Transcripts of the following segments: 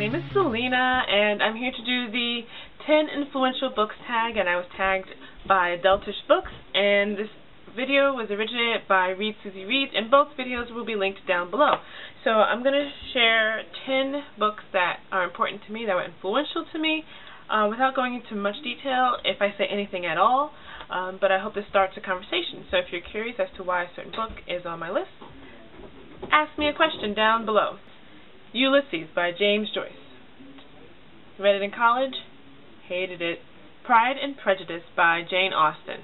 name is Selena, and I'm here to do the 10 influential books tag, and I was tagged by adultishbooks, and this video was originated by Read Susie Reads, and both videos will be linked down below. So I'm going to share 10 books that are important to me, that were influential to me, without going into much detail if I say anything at all, but I hope this starts a conversation. So if you're curious as to why a certain book is on my list, ask me a question down below. Ulysses by James Joyce. Read it in college, hated it. Pride and Prejudice by Jane Austen.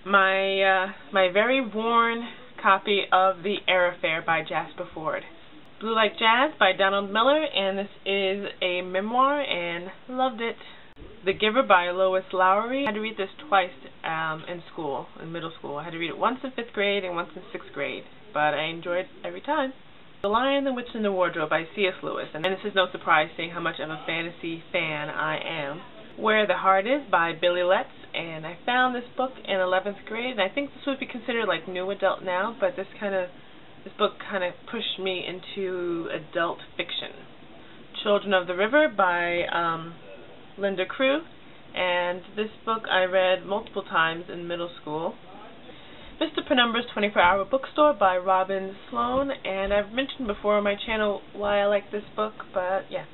My very worn copy of The Air Affair by Jasper Fforde. Blue Like Jazz by Donald Miller, and this is a memoir, and loved it. The Giver by Lois Lowry. I had to read this twice in middle school. I had to read it once in 5th grade and once in 6th grade, but I enjoyed it every time. The Lion, the Witch, and the Wardrobe by C.S. Lewis, and this is no surprise seeing how much of a fantasy fan I am. Where the Heart Is by Billy Letts, and I found this book in 11th grade, and I think this would be considered like new adult now, but this book kind of pushed me into adult fiction. Children of the River by Linda Crew, and this book I read multiple times in middle school. Mr. Penumbra's 24-Hour Bookstore by Robin Sloan, and I've mentioned before on my channel why I like this book, but yeah.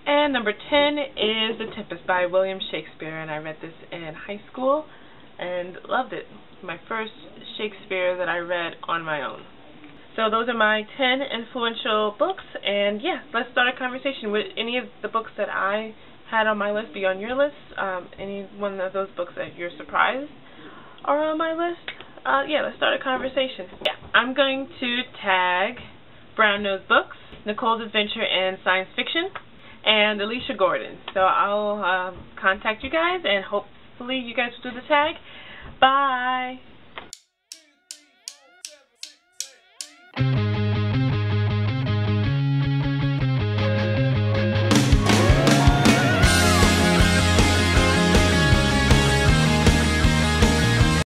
And number 10 is The Tempest by William Shakespeare, and I read this in high school and loved it. My first Shakespeare that I read on my own. So those are my 10 influential books, and yeah, let's start a conversation. Would any of the books that I had on my list be on your list? Any one of those books that you're surprised are on my list? Yeah, let's start a conversation. Yeah, I'm going to tag Brown Nose Books, Nicole's Adventure in Science Fiction, and Alicia Gordon. So I'll contact you guys, and hopefully you guys will do the tag. Bye!